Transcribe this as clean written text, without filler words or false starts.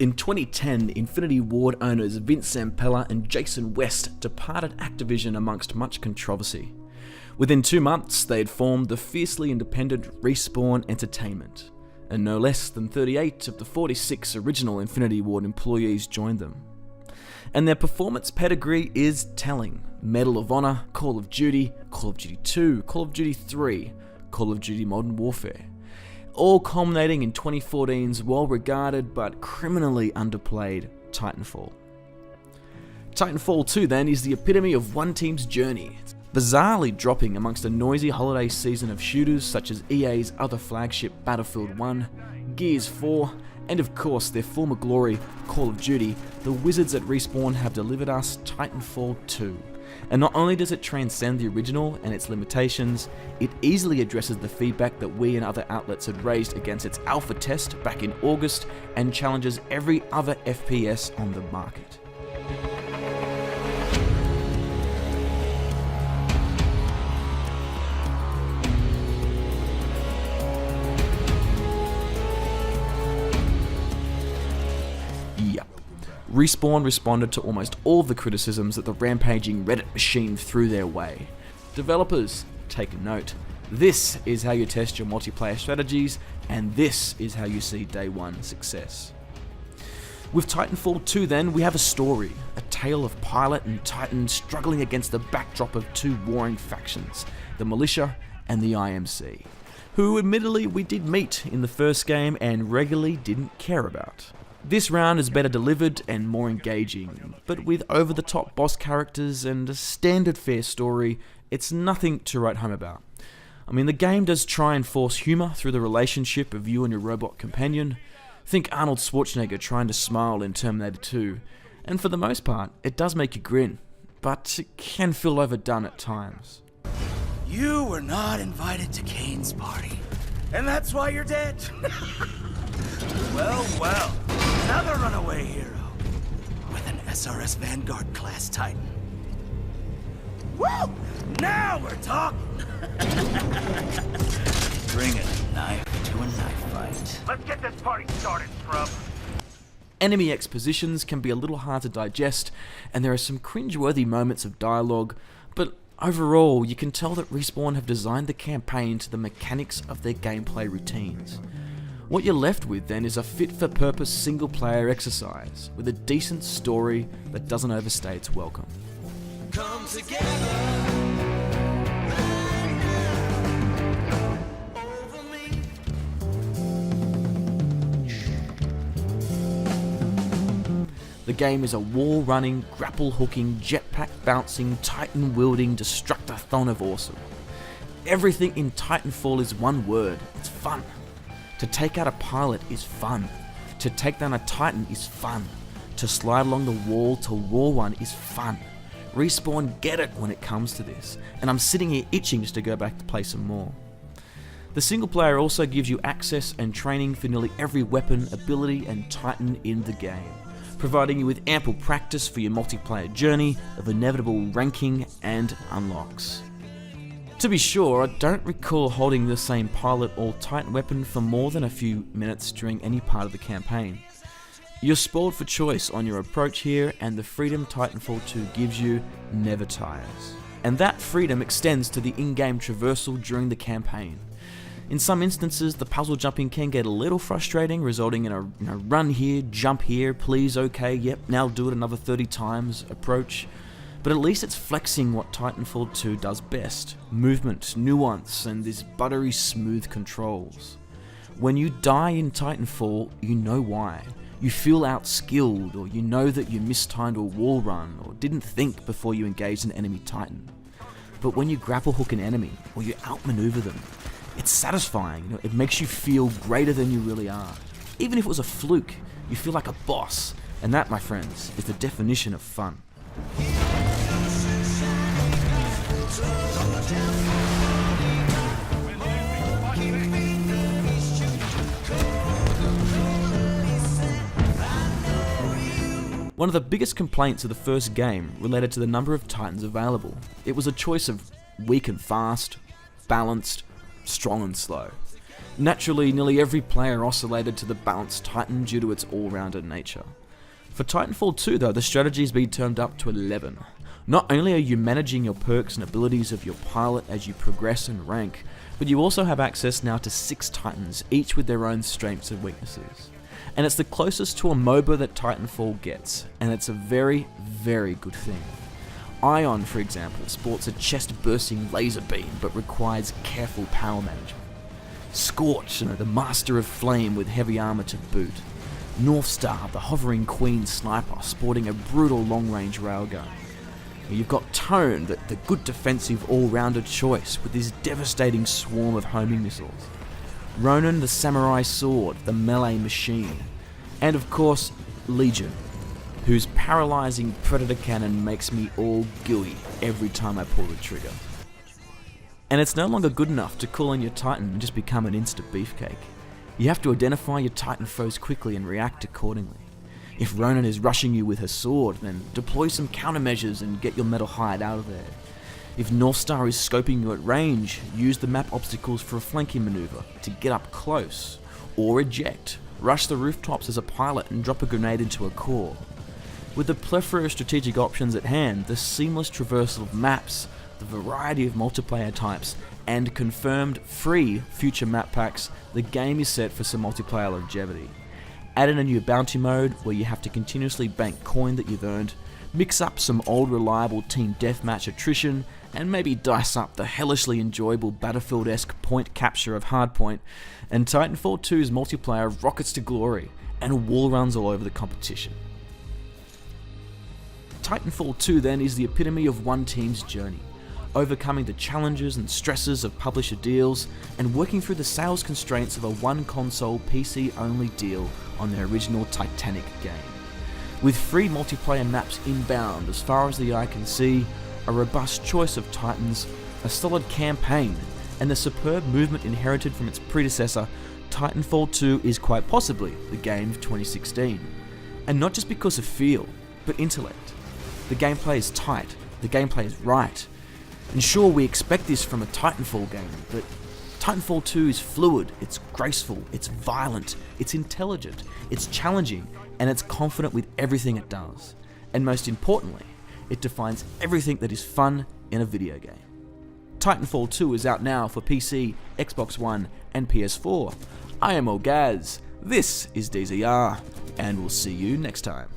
In 2010, Infinity Ward owners Vince Zampella and Jason West departed Activision amongst much controversy. Within 2 months, they had formed the fiercely independent Respawn Entertainment, and no less than 38 of the 46 original Infinity Ward employees joined them. And their performance pedigree is telling. Medal of Honor, Call of Duty 2, Call of Duty 3, Call of Duty Modern Warfare. All culminating in 2014's well-regarded but criminally underplayed Titanfall. Titanfall 2 then is the epitome of one team's journey, bizarrely dropping amongst a noisy holiday season of shooters such as EA's other flagship Battlefield 1, Gears 4, and of course their former glory, Call of Duty. The wizards at Respawn have delivered us Titanfall 2. And not only does it transcend the original and its limitations, it easily addresses the feedback that we and other outlets had raised against its alpha test back in August and challenges every other FPS on the market. Respawn responded to almost all the criticisms that the rampaging Reddit machine threw their way. Developers, take note. This is how you test your multiplayer strategies, and this is how you see day one success. With Titanfall 2 then, we have a story, a tale of Pilot and Titan struggling against the backdrop of two warring factions, the Militia and the IMC, who admittedly we did meet in the first game and regularly didn't care about. This round is better delivered and more engaging, but with over-the-top boss characters and a standard fair story, it's nothing to write home about. I mean, the game does try and force humour through the relationship of you and your robot companion. Think Arnold Schwarzenegger trying to smile in Terminator 2, and for the most part, it does make you grin, but it can feel overdone at times. You were not invited to Kane's party, and that's why you're dead. Well, another runaway hero with an SRS Vanguard class Titan. Woo! Now we're talking! Bring a knife to a knife fight. Let's get this party started, scrub. Enemy expositions can be a little hard to digest, and there are some cringeworthy moments of dialogue, but overall, you can tell that Respawn have designed the campaign to the mechanics of their gameplay routines. What you're left with then is a fit-for-purpose single-player exercise with a decent story that doesn't overstay its welcome. Come together right now, over me. The game is a wall-running, grapple-hooking, jetpack-bouncing, Titan-wielding destructathon of awesome. Everything in Titanfall is one word: it's fun. To take out a pilot is fun. To take down a Titan is fun. To slide along the wall to roar one is fun. Respawn get it when it comes to this, and I'm sitting here itching just to go back to play some more. The single player also gives you access and training for nearly every weapon, ability and Titan in the game, providing you with ample practice for your multiplayer journey of inevitable ranking and unlocks. To be sure, I don't recall holding the same pilot or Titan weapon for more than a few minutes during any part of the campaign. You're spoiled for choice on your approach here, and the freedom Titanfall 2 gives you never tires. And that freedom extends to the in-game traversal during the campaign. In some instances, the puzzle jumping can get a little frustrating, resulting in a run here, jump here, please, okay, yep, now do it another 30 times approach. But at least it's flexing what Titanfall 2 does best: movement, nuance, and these buttery smooth controls. When you die in Titanfall, you know why. You feel outskilled, or you know that you mistimed a wall run, or didn't think before you engaged an enemy Titan. But when you grapple hook an enemy, or you outmaneuver them, it's satisfying. It makes you feel greater than you really are. Even if it was a fluke, you feel like a boss, and that, my friends, is the definition of fun. One of the biggest complaints of the first game related to the number of Titans available. It was a choice of weak and fast, balanced, strong and slow. Naturally, nearly every player oscillated to the balanced Titan due to its all-rounder nature. For Titanfall 2 though, the strategy has been turned up to 11. Not only are you managing your perks and abilities of your pilot as you progress and rank, but you also have access now to 6 Titans, each with their own strengths and weaknesses. And it's the closest to a MOBA that Titanfall gets, and it's a very, very good thing. Ion, for example, sports a chest-bursting laser beam but requires careful power management. Scorch, the master of flame with heavy armor to boot. Northstar, the hovering queen sniper, sporting a brutal long-range railgun. You've got Tone, the good defensive all-rounder choice with his devastating swarm of homing missiles. Ronan, the samurai sword, the melee machine. And of course, Legion, whose paralyzing predator cannon makes me all gooey every time I pull the trigger. And it's no longer good enough to call in your Titan and just become an instant beefcake. You have to identify your Titan foes quickly and react accordingly. If Ronan is rushing you with her sword, then deploy some countermeasures and get your metal hide out of there. If Northstar is scoping you at range, use the map obstacles for a flanking maneuver to get up close. Or eject, rush the rooftops as a pilot and drop a grenade into a core. With the plethora of strategic options at hand, the seamless traversal of maps, the variety of multiplayer types, and confirmed free future map packs, the game is set for some multiplayer longevity. Add in a new bounty mode where you have to continuously bank coin that you've earned, mix up some old reliable team deathmatch attrition, and maybe dice up the hellishly enjoyable Battlefield-esque point capture of Hardpoint, and Titanfall 2's multiplayer rockets to glory and wall runs all over the competition. Titanfall 2 then is the epitome of one team's journey, overcoming the challenges and stresses of publisher deals and working through the sales constraints of a one-console PC-only deal on their original Titanic game. With free multiplayer maps inbound as far as the eye can see, a robust choice of Titans, a solid campaign, and the superb movement inherited from its predecessor, Titanfall 2 is quite possibly the game of 2016. And not just because of feel, but intellect. The gameplay is tight, the gameplay is right. And sure, we expect this from a Titanfall game, but Titanfall 2 is fluid, it's graceful, it's violent, it's intelligent, it's challenging, and it's confident with everything it does. And most importantly, it defines everything that is fun in a video game. Titanfall 2 is out now for PC, Xbox One, and PS4. I am Ogaz, this is DZR, and we'll see you next time.